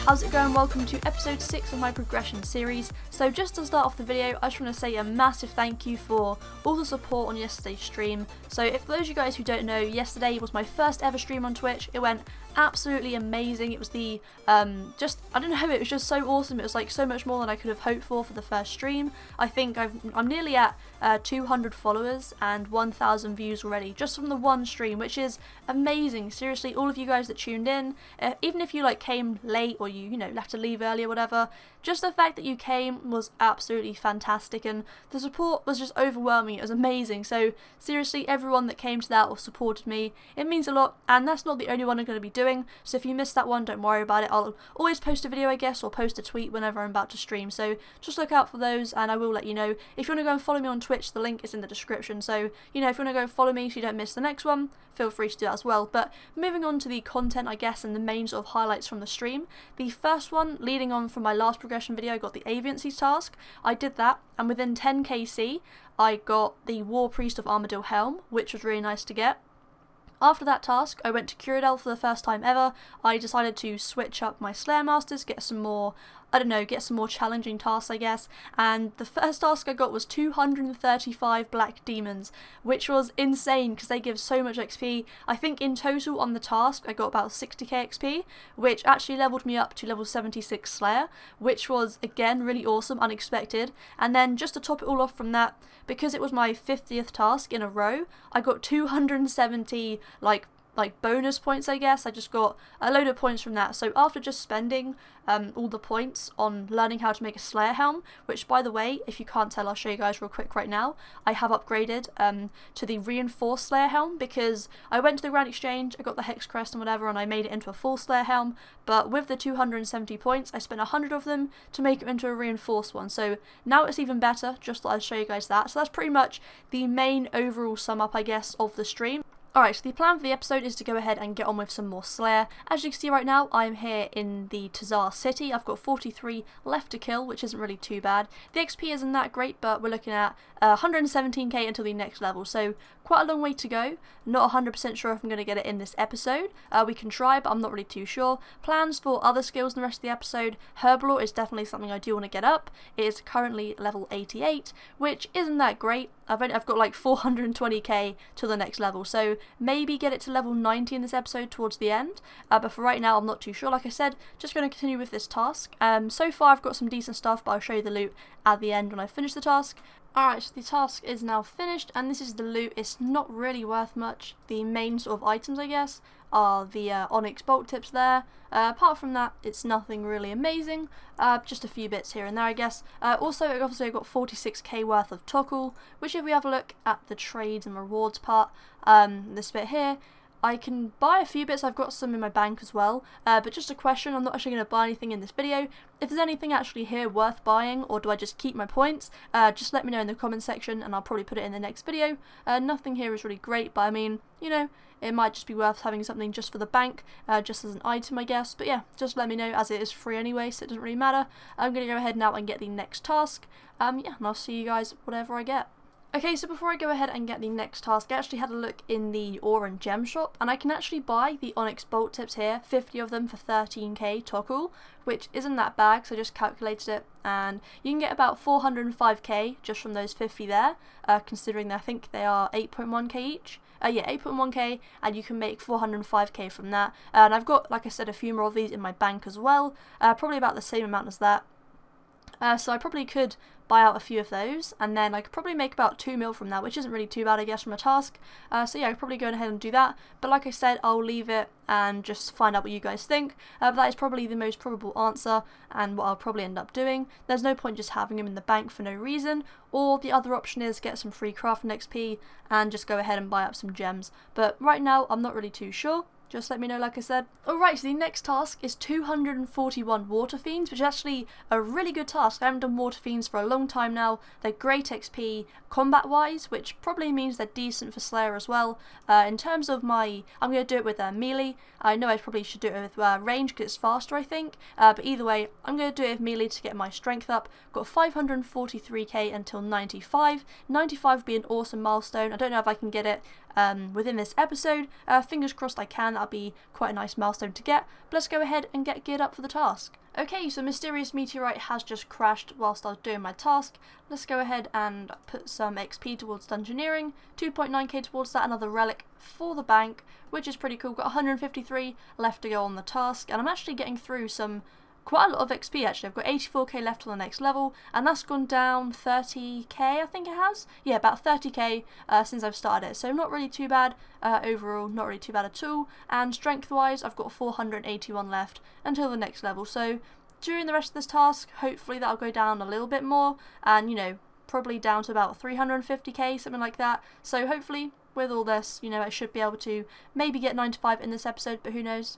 How's it going? Welcome to episode 6 of my progression series. So just to start off the video, I just want to say a massive thank you for all the support on yesterday's stream. So for those of you guys who don't know, yesterday was my first ever stream on Twitch. It went absolutely amazing. It was the I don't know, it was just so awesome. It was like so much more than I could have hoped for the first stream. I think I'm nearly at 200 followers and 1,000 views already just from the one stream, which is amazing. Seriously, all of you guys that tuned in, even if you like came late or you know had to leave early or whatever, just the fact that you came was absolutely fantastic, and the support was just overwhelming. It was amazing. So seriously, everyone that came to that or supported me, it means a lot, and that's not the only one I'm going to be doing. So if you missed that one, don't worry about it. I'll always post a video, I guess, or post a tweet whenever I'm about to stream, so just look out for those and I will let you know. If you want to go and follow me on Twitch, the link is in the description, so you know, if you want to go and follow me so you don't miss the next one, feel free to do that as well. But moving on to the content, I guess, and the main sort of highlights from the stream. The first one, leading on from my last progression video, I got the Aviancy task. I did that, and within 10 KC, I got the War Priest of Armadillo Helm, which was really nice to get. After that task, I went to Curadel for the first time ever. I decided to switch up my Slayer Masters, get some more, get some more challenging tasks, I guess, and the first task I got was 235 Black Demons, which was insane because they give so much XP. I think in total on the task I got about 60k XP, which actually leveled me up to level 76 Slayer, which was again really awesome, unexpected. And then just to top it all off from that, because it was my 50th task in a row, I got 270 like bonus points, I guess. I just got a load of points from that. So after just spending all the points on learning how to make a Slayer helm, which by the way, if you can't tell, I'll show you guys real quick right now, I have upgraded to the reinforced Slayer helm because I went to the Grand Exchange, I got the Hex Crest and whatever, and I made it into a full Slayer helm, but with the 270 points, I spent 100 of them to make it into a reinforced one. So now it's even better. Just thought I'd show you guys that. So that's pretty much the main overall sum up, I guess, of the stream. Alright, so the plan for the episode is to go ahead and get on with some more Slayer. As you can see right now, I'm here in the Tazar City. I've got 43 left to kill, which isn't really too bad. The XP isn't that great, but we're looking at 117k until the next level, so quite a long way to go. Not 100% sure if I'm going to get it in this episode. We can try, but I'm not really too sure. Plans for other skills in the rest of the episode. Herblore is definitely something I do want to get up. It is currently level 88, which isn't that great. I've got like 420k to the next level, so maybe get it to level 90 in this episode towards the end, but for right now I'm not too sure. Like I said, just going to continue with this task. So far I've got some decent stuff, but I'll show you the loot at the end when I finish the task. Alright, so the task is now finished, and this is the loot. It's not really worth much. The main sort of items, I guess, are the Onyx bolt tips there. Apart from that, it's nothing really amazing. Just a few bits here and there, I guess. Also, obviously, I got 46k worth of Tokkul, which if we have a look at the trades and rewards part, this bit here, I can buy a few bits. I've got some in my bank as well, but just a question, I'm not actually going to buy anything in this video. If there's anything actually here worth buying, or do I just keep my points, just let me know in the comment section and I'll probably put it in the next video. Nothing here is really great, but I mean, you know, it might just be worth having something just for the bank, just as an item, I guess. But yeah, just let me know, as it is free anyway, so it doesn't really matter. I'm going to go ahead now and get the next task. Yeah, and I'll see you guys whatever I get. Okay, so before I go ahead and get the next task, I actually had a look in the ore and gem shop, and I can actually buy the Onyx bolt tips here, 50 of them for 13k Tokkul, which isn't that bad, so I just calculated it, and you can get about 405k just from those 50 there, considering that I think they are 8.1k each. Yeah, 8.1k, and you can make 405k from that, and I've got, like I said, a few more of these in my bank as well, probably about the same amount as that. So I probably could buy out a few of those, and then I could probably make about 2 mil from that, which isn't really too bad, I guess, from a task. So yeah, I'd probably go ahead and do that, but like I said, I'll leave it and just find out what you guys think. But that is probably the most probable answer, and what I'll probably end up doing. There's no point just having them in the bank for no reason, or the other option is get some free crafting XP and just go ahead and buy up some gems. But right now, I'm not really too sure. Just let me know, like I said. Alright, so the next task is 241 Water Fiends, which is actually a really good task. I haven't done Water Fiends for a long time now. They're great XP combat-wise, which probably means they're decent for Slayer as well. In terms of I'm going to do it with melee. I know I probably should do it with range because it's faster, I think. But either way, I'm going to do it with melee to get my strength up. Got 543k until 95. 95 would be an awesome milestone. I don't know if I can get it within this episode. Fingers crossed I can. that'll be quite a nice milestone to get. But let's go ahead and get geared up for the task. Okay, so mysterious meteorite has just crashed whilst I was doing my task. Let's go ahead and put some XP towards dungeoneering, 2.9k towards that, another relic for the bank, which is pretty cool. Got 153 left to go on the task, and I'm actually getting through quite a lot of XP actually. I've got 84k left on the next level, and that's gone down 30k, I think it has? Yeah, about 30k since I've started it, so not really too bad overall, not really too bad at all. And strength wise, I've got 481 left until the next level, so during the rest of this task, hopefully that'll go down a little bit more, and you know, probably down to about 350k, something like that. So hopefully with all this, you know, I should be able to maybe get 95 in this episode, but who knows.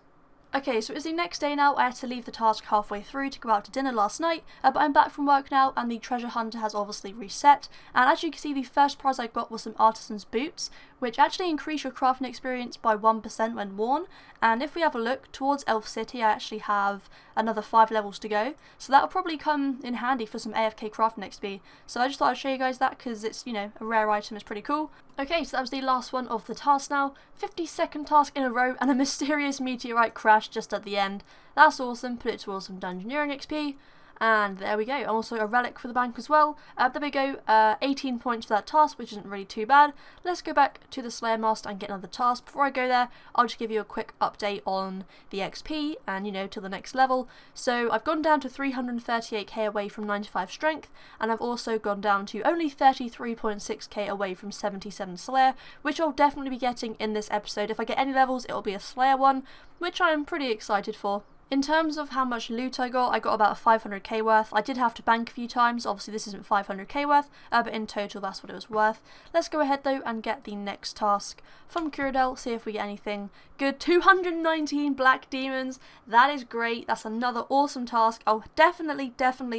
Okay, so it's the next day now. I had to leave the task halfway through to go out to dinner last night, but I'm back from work now, and the treasure hunter has obviously reset. And as you can see, the first prize I got was some artisan's boots, which actually increase your crafting experience by 1% when worn. And if we have a look towards Elf City, I actually have another 5 levels to go, so that'll probably come in handy for some AFK crafting XP. So I just thought I'd show you guys that because it's, you know, a rare item. It's pretty cool. Okay, so that was the last one of the task now. 52nd task in a row, and a mysterious meteorite crashed just at the end. That's awesome. Put it towards some dungeoneering XP. And there we go, and also a relic for the bank as well. There we go, 18 points for that task, which isn't really too bad. Let's go back to the Slayer Master and get another task. Before I go there, I'll just give you a quick update on the XP and, you know, to the next level. So I've gone down to 338k away from 95 strength, and I've also gone down to only 33.6k away from 77 Slayer, which I'll definitely be getting in this episode. If I get any levels, it'll be a Slayer one, which I'm pretty excited for. In terms of how much loot I got about 500k worth. I did have to bank a few times, obviously this isn't 500k worth, but in total that's what it was worth. Let's go ahead though and get the next task from Curadel, see if we get anything good. 219 black demons, that is great, that's another awesome task. I'll definitely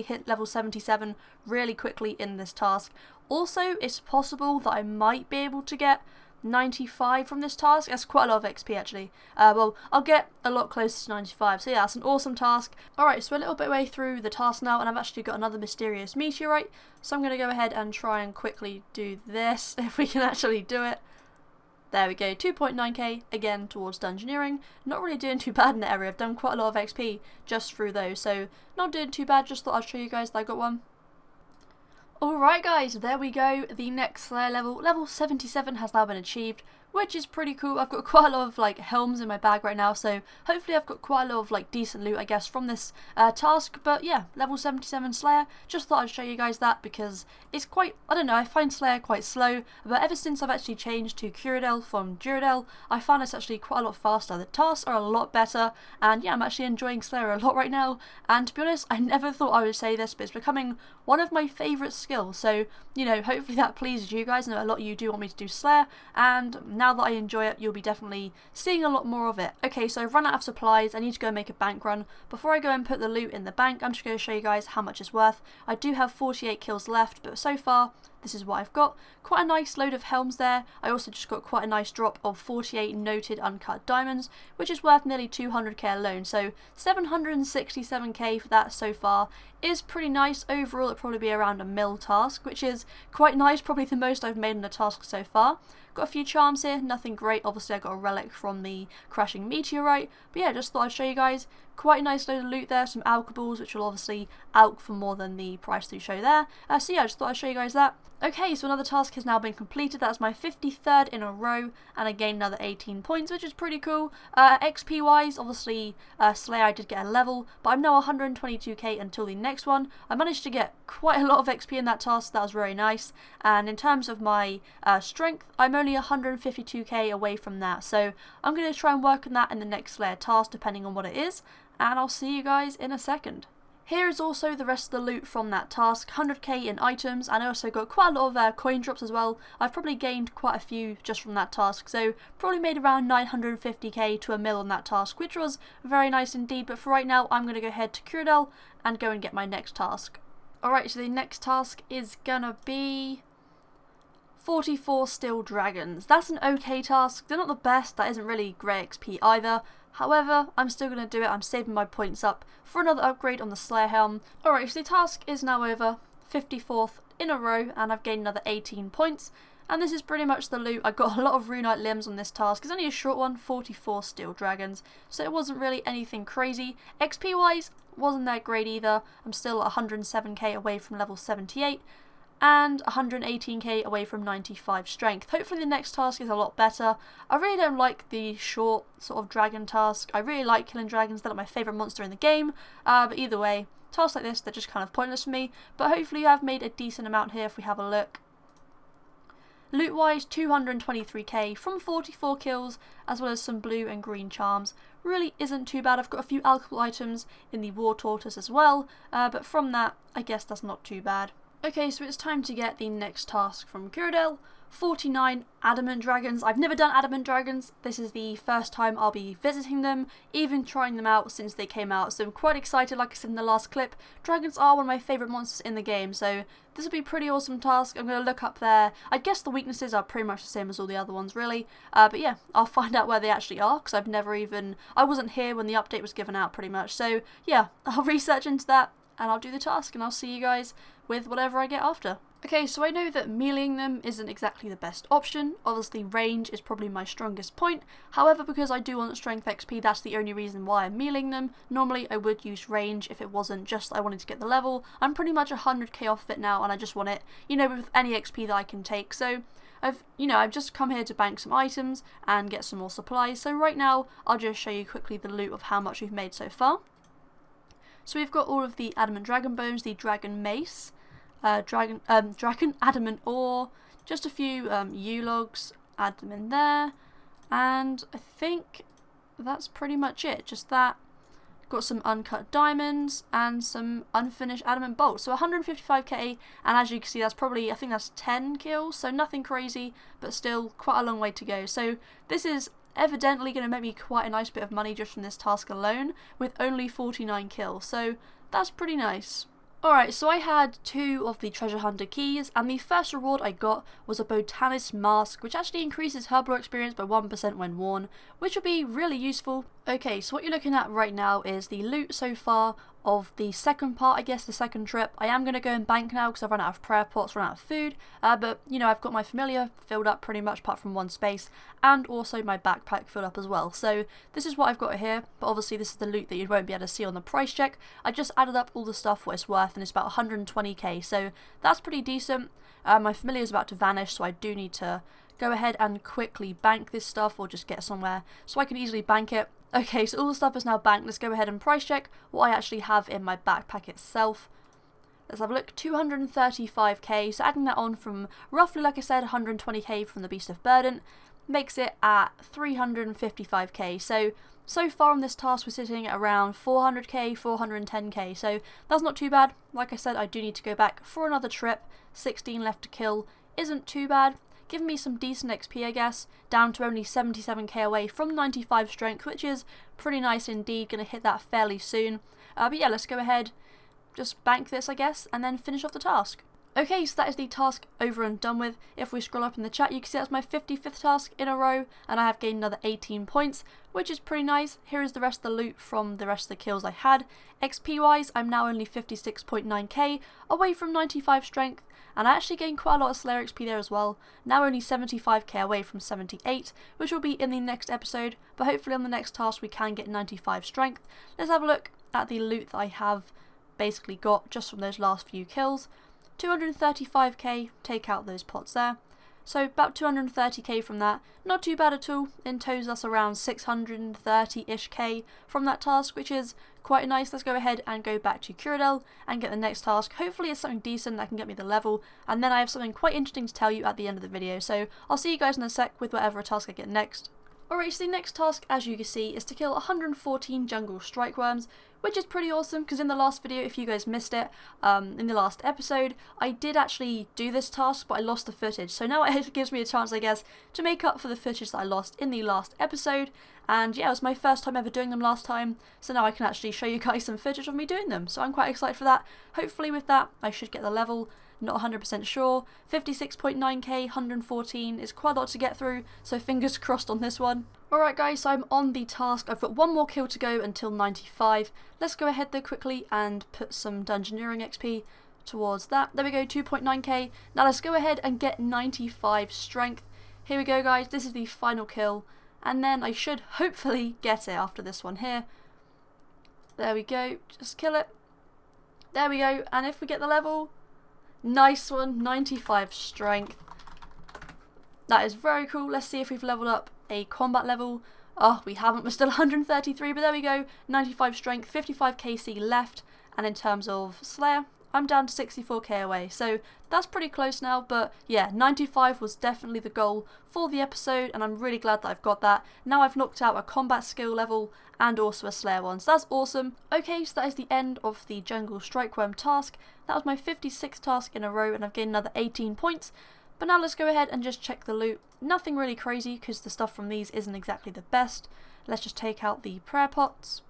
hit level 77 really quickly in this task. Also, it's possible that I might be able to get 95 from this task. That's quite a lot of XP actually. Well, I'll get a lot closer to 95, so yeah, that's an awesome task. Alright, so we're a little bit way through the task now, and I've actually got another mysterious meteorite, so I'm going to go ahead and try and quickly do this, if we can actually do it. There we go, 2.9k again towards dungeoneering. Not really doing too bad in the area. I've done quite a lot of XP just through those, so not doing too bad. Just thought I'd show you guys that I got one. Alright guys, there we go, the next Slayer level, level 77 has now been achieved, which is pretty cool. I've got quite a lot of like helms in my bag right now, so hopefully I've got quite a lot of like decent loot I guess from this task. But yeah, level 77 Slayer, just thought I'd show you guys that because it's quite, I don't know, I find Slayer quite slow, but ever since I've actually changed to Curadel from Duradel, I found it's actually quite a lot faster. The tasks are a lot better, and yeah, I'm actually enjoying Slayer a lot right now, and to be honest, I never thought I would say this, but it's becoming one of my favourite skills, so you know, hopefully that pleases you guys. I know a lot of you do want me to do Slayer, and now that I enjoy it, you'll be definitely seeing a lot more of it. Okay, so I've run out of supplies, I need to go and make a bank run. Before I go and put the loot in the bank, I'm just going to show you guys how much it's worth. I do have 48 kills left, but so far, this is what I've got. Quite a nice load of helms there. I also just got quite a nice drop of 48 noted uncut diamonds, which is worth nearly 200k alone, so 767k for that so far is pretty nice. Overall, it'll probably be around a mil task, which is quite nice, probably the most I've made in a task so far. Got a few charms here, nothing great. Obviously I got a relic from the crashing meteorite, but yeah, just thought I'd show you guys. Quite a nice load of loot there, some alchables, which will obviously alch for more than the price to show there. So yeah, I just thought I'd show you guys that. Okay, so another task has now been completed. That's my 53rd in a row, and I gained another 18 points, which is pretty cool. XP wise, obviously Slayer I did get a level, but I'm now 122k until the next one. I managed to get quite a lot of XP in that task, that was very nice. And in terms of my strength, I'm only 152k away from that, so I'm going to try and work on that in the next Slayer task, depending on what it is, and I'll see you guys in a second. Here is also the rest of the loot from that task, 100k in items, and I also got quite a lot of coin drops as well. I've probably gained quite a few just from that task, so probably made around 950k to a mil on that task, which was very nice indeed. But for right now, I'm going to go ahead to Curadel and go and get my next task. Alright, so the next task is gonna be 44 steel dragons. That's an okay task. They're not the best, that isn't really great XP either. However, I'm still going to do it. I'm saving my points up for another upgrade on the Slayer helm. Alright, so the task is now over, 54th in a row, and I've gained another 18 points. and this is pretty much the loot. I got a lot of runite limbs on this task. It's only a short one, 44 steel dragons, so it wasn't really anything crazy. XP wise, wasn't that great either. I'm still 107k away from level 78 and 118k away from 95 strength. Hopefully the next task is a lot better. I really don't like the short sort of dragon task. I really like killing dragons. They're like my favourite monster in the game, but either way, tasks like this, they're just kind of pointless for me. But hopefully I've made a decent amount here if we have a look. Loot wise, 223k from 44 kills, as well as some blue and green charms. Really isn't too bad. I've got a few alchemical items in the war tortoise as well, but from that, I guess that's not too bad. Okay, so it's time to get the next task from Kuradel. 49 adamant dragons. I've never done adamant dragons. This is the first time I'll be visiting them, even trying them out since they came out. So I'm quite excited. Like I said in the last clip, dragons are one of my favourite monsters in the game. So this will be a pretty awesome task. I'm going to look up there. I guess the weaknesses are pretty much the same as all the other ones, really. But yeah, I'll find out where they actually are, because I wasn't here when the update was given out pretty much. So yeah, I'll research into that and I'll do the task, and I'll see you guys with whatever I get after. Okay, so I know that meleeing them isn't exactly the best option. Obviously range is probably my strongest point. However, because I do want strength XP, that's the only reason why I'm meleeing them. Normally I would use range if it wasn't just I wanted to get the level. I'm pretty much 100k off it now, and I just want it, you know, with any XP that I can take. So I've just come here to bank some items and get some more supplies. So right now I'll just show you quickly the loot of how much we've made so far. So we've got all of the adamant dragon bones, the dragon mace, dragon adamant ore, just a few U-logs, add them in there, and I think that's pretty much it, just that. Got some uncut diamonds and some unfinished adamant bolts, so 155k, and as you can see that's probably, I think that's 10 kills, so nothing crazy, but still quite a long way to go. So this is evidently going to make me quite a nice bit of money just from this task alone, with only 49 kills, so that's pretty nice. Alright, so I had 2 of the treasure hunter keys, and the first reward I got was a botanist mask, which actually increases herbal experience by 1% when worn, which will be really useful. Okay, so what you're looking at right now is the loot so far of the second part, I guess, the second trip. I am going to go and bank now because I've run out of prayer pots, run out of food, but you know, I've got my familiar filled up pretty much apart from one space, and also my backpack filled up as well. So this is what I've got here, but obviously this is the loot that you won't be able to see on the price check. I just added up all the stuff what it's worth, and it's about 120k, so that's pretty decent. My familiar is about to vanish, so I do need to go ahead and quickly bank this stuff, or just get somewhere so I can easily bank it. Okay, so all the stuff is now banked. Let's go ahead and price check what I actually have in my backpack itself. Let's have a look. 235k, so adding that on from roughly, like I said, 120k from the Beast of Burden makes it at 355k. So far on this task we're sitting at around 400k, 410k, so that's not too bad. Like I said, I do need to go back for another trip. 16 left to kill isn't too bad. Giving me some decent XP, I guess, down to only 77k away from 95 strength, which is pretty nice indeed. Going to hit that fairly soon. But yeah, let's go ahead, just bank this, I guess, and then finish off the task. Okay, so that is the task over and done with. If we scroll up in the chat, you can see that's my 55th task in a row, and I have gained another 18 points, which is pretty nice. Here is the rest of the loot from the rest of the kills I had. XP wise, I'm now only 56.9k away from 95 strength, and I actually gained quite a lot of Slayer XP there as well. Now only 75k away from 78, which will be in the next episode, but hopefully on the next task we can get 95 strength. Let's have a look at the loot that I have basically got just from those last few kills. 235k, take out those pots there. So about 230k from that, not too bad at all. In totals that's around 630-ish k from that task, which is quite nice. Let's go ahead and go back to Kuradel and get the next task. Hopefully it's something decent that can get me the level, and then I have something quite interesting to tell you at the end of the video. So I'll see you guys in a sec with whatever task I get next. Alright, so the next task, as you can see, is to kill 114 jungle strike worms, which is pretty awesome, because in the last video, if you guys missed it, in the last episode, I did actually do this task, but I lost the footage. So now it gives me a chance, I guess, to make up for the footage that I lost in the last episode. And yeah, it was my first time ever doing them last time, so now I can actually show you guys some footage of me doing them. So I'm quite excited for that. Hopefully with that, I should get the level. Not 100% sure. 56.9k, 114 is quite a lot to get through, so fingers crossed on this one. Alright guys, so I'm on the task. I've got one more kill to go until 95. Let's go ahead though quickly and put some Dungeoneering XP towards that. There we go, 2.9k. Now let's go ahead and get 95 strength. Here we go, guys. This is the final kill. And then I should hopefully get it after this one here. There we go. Just kill it. There we go. And if we get the level, nice one, 95 strength. That is very cool. Let's see if we've leveled up a combat level. Oh, we haven't. We're still 133, but there we go. 95 strength, 55 KC left. And in terms of Slayer, I'm down to 64k away. So that's pretty close now. But yeah, 95 was definitely the goal for the episode. And I'm really glad that I've got that. Now I've knocked out a combat skill level and also a Slayer one. So that's awesome. Okay, so that is the end of the Jungle Strikeworm task. That was my 56th task in a row, and I've gained another 18 points. But now let's go ahead and just check the loot. Nothing really crazy because the stuff from these isn't exactly the best. Let's just take out the prayer pots.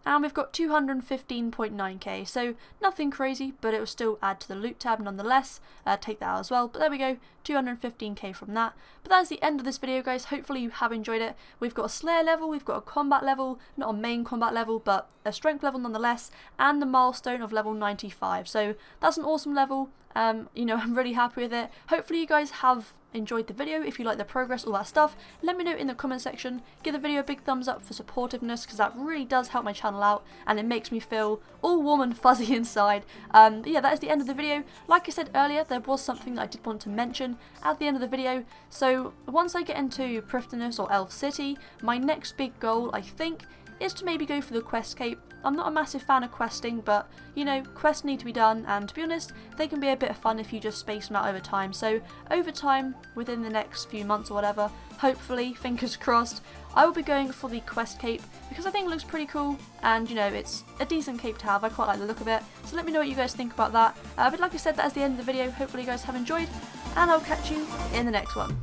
And we've got 215.9k, so nothing crazy, but it will still add to the loot tab nonetheless. Take that out as well, but there we go, 215k from that. But that is the end of this video, guys. Hopefully you have enjoyed it. We've got a Slayer level, we've got a combat level, not a main combat level, but a strength level nonetheless, and the milestone of level 95. So that's an awesome level. You know, I'm really happy with it. Hopefully you guys have enjoyed the video. If you like the progress, all that stuff, let me know in the comment section. Give the video a big thumbs up for supportiveness, because that really does help my channel out and it makes me feel all warm and fuzzy inside. But yeah, that is the end of the video. Like I said earlier, there was something that I did want to mention at the end of the video. So once I get into Prifddinas or Elf City, my next big goal, I think, is to maybe go for the quest cape. I'm not a massive fan of questing, but you know, quests need to be done, and to be honest, they can be a bit of fun if you just space them out over time. So over time, within the next few months or whatever, hopefully, fingers crossed, I will be going for the quest cape, because I think it looks pretty cool, and you know, it's a decent cape to have. I quite like the look of it, so let me know what you guys think about that. But like I said, that is the end of the video. Hopefully you guys have enjoyed, and I'll catch you in the next one.